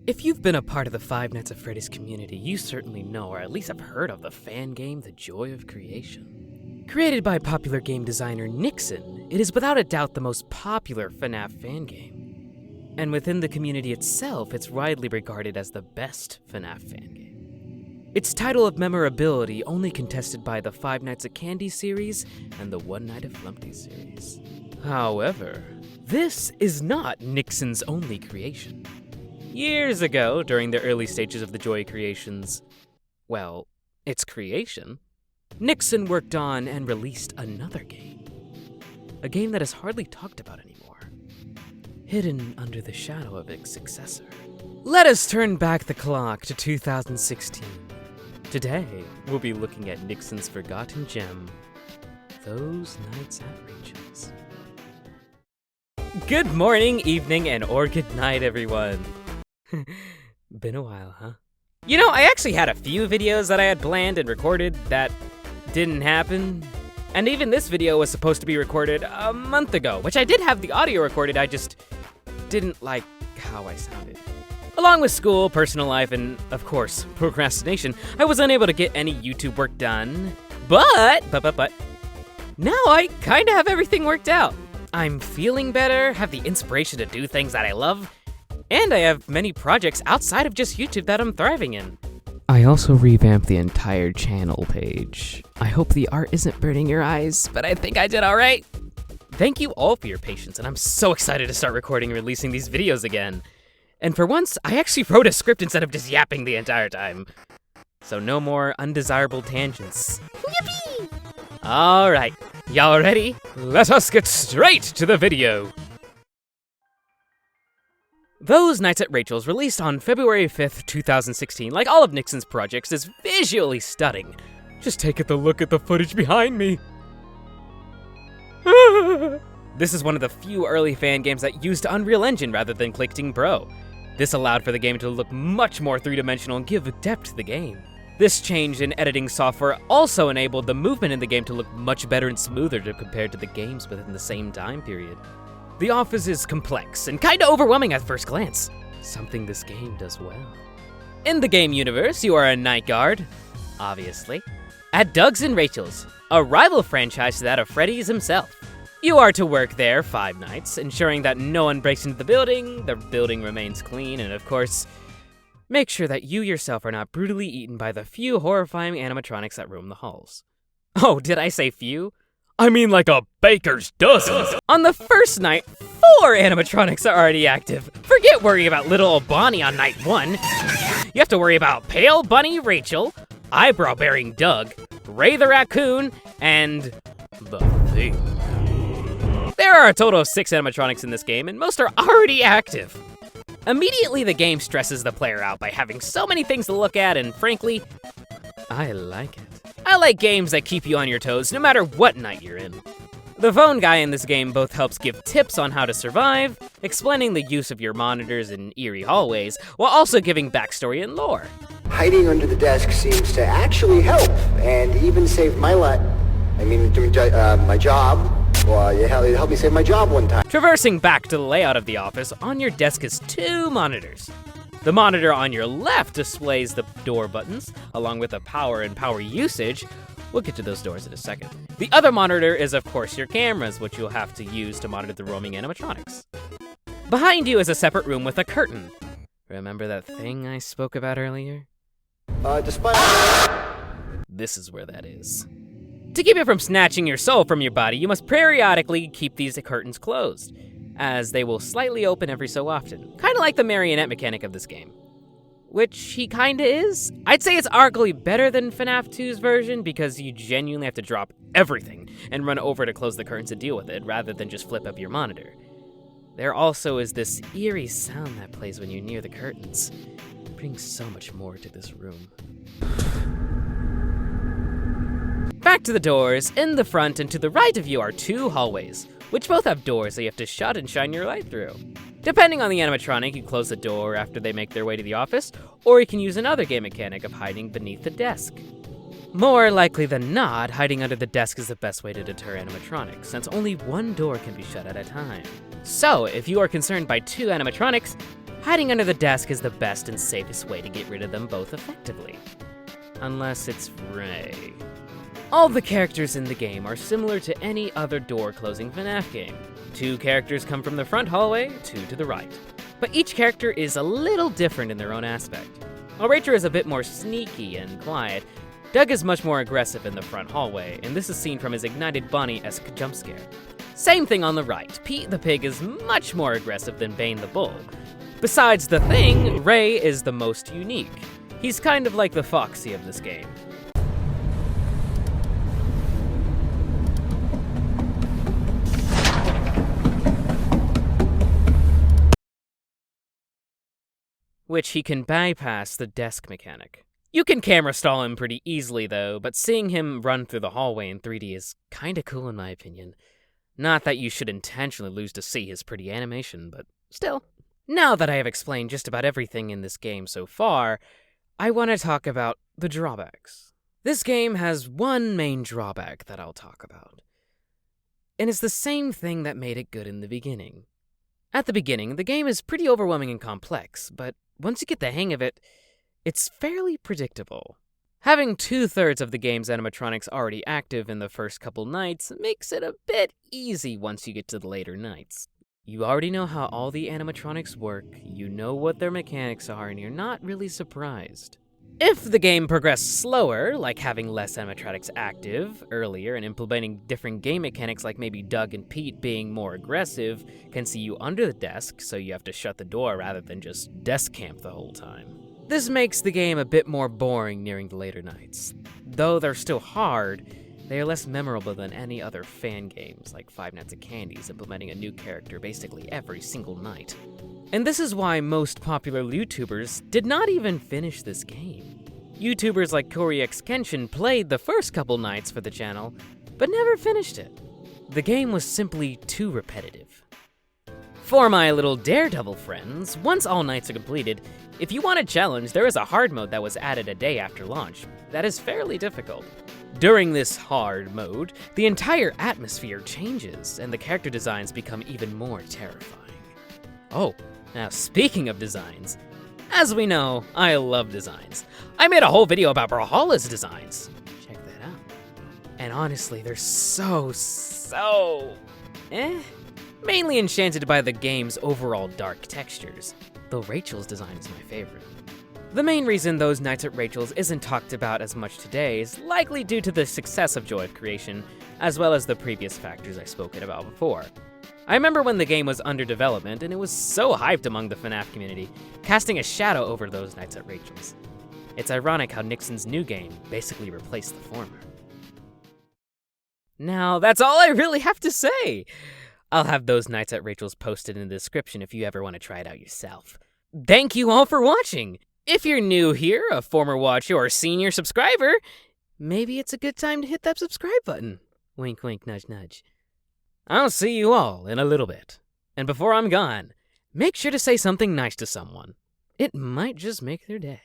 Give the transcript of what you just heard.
If you've been a part of the Five Nights at Freddy's community, you certainly know, or at least have heard of the fan game, The Joy of Creation. Created by popular game designer Nickson, it is without a doubt the most popular Fnaf fan game. And within the community itself, it's widely regarded as the best Fnaf fan game. Its title of memorability only contested by the Five Nights at Candy series and the One Night at Flumpty series. However, this is not Nickson's only creation. Years ago, during the early stages of the Joy Creations, well, its creation, Nickson worked on and released another game. A game that is hardly talked about anymore, hidden under the shadow of its successor. Let us turn back the clock to 2016. Today, we'll be looking at Nickson's forgotten gem, Those Nights at Rachel's. Good morning, evening, or good night, everyone. Been a while, huh? You know, I actually had a few videos that I had planned and recorded that didn't happen. And even this video was supposed to be recorded a month ago, which I did have the audio recorded, I just didn't like how I sounded. Along with school, personal life, and of course, procrastination, I was unable to get any YouTube work done. But, now I kinda have everything worked out. I'm feeling better, have the inspiration to do things that I love, and I have many projects outside of just YouTube that I'm thriving in. I also revamped the entire channel page. I hope the art isn't burning your eyes, but I think I did all right. Thank you all for your patience, and I'm so excited to start recording and releasing these videos again. And for once, I actually wrote a script instead of just yapping the entire time. So no more undesirable tangents. Yippee! All right, y'all ready? Let us get straight to the video. Those Nights at Rachel's, released on February 5th, 2016, like all of Nickson's projects, is visually stunning. Just take a look at the footage behind me. This is one of the few early fan games that used Unreal Engine rather than Clickting Pro. This allowed for the game to look much more three-dimensional and give depth to the game. This change in editing software also enabled the movement in the game to look much better and smoother compared to the games within the same time period. The office is complex and kinda overwhelming at first glance, something this game does well. In the game universe, you are a night guard, obviously, at Doug's and Rachel's, a rival franchise to that of Freddy's himself. You are to work there 5 nights, ensuring that no one breaks into the building remains clean, and of course, make sure that you yourself are not brutally eaten by the few horrifying animatronics that roam the halls. Oh, did I say few? I mean like a baker's dozen. On the first night, 4 animatronics are already active. Forget worrying about little old Bonnie on night 1. You have to worry about Pale Bunny Rachel, Eyebrow-bearing Doug, Ray the Raccoon, and the Thing. There are a total of 6 animatronics in this game, and most are already active. Immediately, the game stresses the player out by having so many things to look at, and frankly, I like it. I like games that keep you on your toes no matter what night you're in. The phone guy in this game both helps give tips on how to survive, explaining the use of your monitors in eerie hallways, while also giving backstory and lore. Hiding under the desk seems to actually help, and even save my my job. Well, it helped me save my job one time. Traversing back to the layout of the office, on your desk is 2 monitors. The monitor on your left displays the door buttons, along with the power and power usage. We'll get to those doors in a second. The other monitor is, of course, your cameras, which you'll have to use to monitor the roaming animatronics. Behind you is a separate room with a curtain. Remember that thing I spoke about earlier? This is where that is. To keep it from snatching your soul from your body, you must periodically keep these curtains closed, as they will slightly open every so often, kinda like the marionette mechanic of this game. Which he kinda is. I'd say it's arguably better than FNAF 2's version because you genuinely have to drop everything and run over to close the curtains to deal with it, rather than just flip up your monitor. There also is this eerie sound that plays when you're near the curtains. It brings so much more to this room. Back to the doors. In the front and to the right of you are 2 hallways, which both have doors that you have to shut and shine your light through. Depending on the animatronic, you close the door after they make their way to the office, or you can use another game mechanic of hiding beneath the desk. More likely than not, hiding under the desk is the best way to deter animatronics, since only one door can be shut at a time. So, if you are concerned by 2 animatronics, Hiding under the desk is the best and safest way to get rid of them both effectively. Unless it's Ray. All the characters in the game are similar to any other door-closing Fnaf game. 2 characters come from the front hallway, 2 to the right. But each character is a little different in their own aspect. While Rachel is a bit more sneaky and quiet, Doug is much more aggressive in the front hallway, and this is seen from his ignited Bonnie-esque jump scare. Same thing on the right. Pete the Pig is much more aggressive than Bane the Bull. Besides the Thing, Ray is the most unique. He's kind of like the Foxy of this game. Which he can bypass the desk mechanic. You can camera stall him pretty easily though, but seeing him run through the hallway in 3D is kinda cool in my opinion. Not that you should intentionally lose to see his pretty animation, but still. Now that I have explained just about everything in this game so far, I want to talk about the drawbacks. This game has one main drawback that I'll talk about. And it's the same thing that made it good in the beginning. At the beginning, the game is pretty overwhelming and complex, but once you get the hang of it, it's fairly predictable. Having 2/3 of the game's animatronics already active in the first couple nights makes it a bit easy once you get to the later nights. You already know how all the animatronics work, you know what their mechanics are, and you're not really surprised. If the game progressed slower, like having less animatronics active earlier and implementing different game mechanics like maybe Doug and Pete being more aggressive, can see you under the desk, so you have to shut the door rather than just desk camp the whole time. This makes the game a bit more boring nearing the later nights. Though they're still hard, they are less memorable than any other fan games like Five Nights at Candy's implementing a new character basically every single night. And this is why most popular YouTubers did not even finish this game. YouTubers like Corey X Kenshin played the first couple nights for the channel, but never finished it. The game was simply too repetitive. For my little Daredevil friends, once all nights are completed, if you want a challenge, there is a hard mode that was added a day after launch that is fairly difficult. During this hard mode, the entire atmosphere changes and the character designs become even more terrifying. Oh, now speaking of designs, as we know, I love designs. I made a whole video about Brawlhalla's designs. Check that out. And honestly, they're so mainly enchanted by the game's overall dark textures, though Rachel's design is my favorite. The main reason those nights at Rachel's isn't talked about as much today is likely due to the success of Joy of Creation, as well as the previous factors I've spoken about before. I remember when the game was under development and it was so hyped among the Fnaf community, casting a shadow over those nights at Rachel's. It's ironic how Nickson's new game basically replaced the former. Now, that's all I really have to say. I'll have those nights at Rachel's posted in the description if you ever want to try it out yourself. Thank you all for watching! If you're new here, a former watcher, or senior subscriber, maybe it's a good time to hit that subscribe button. Wink, wink, nudge, nudge. I'll see you all in a little bit. And before I'm gone, make sure to say something nice to someone. It might just make their day.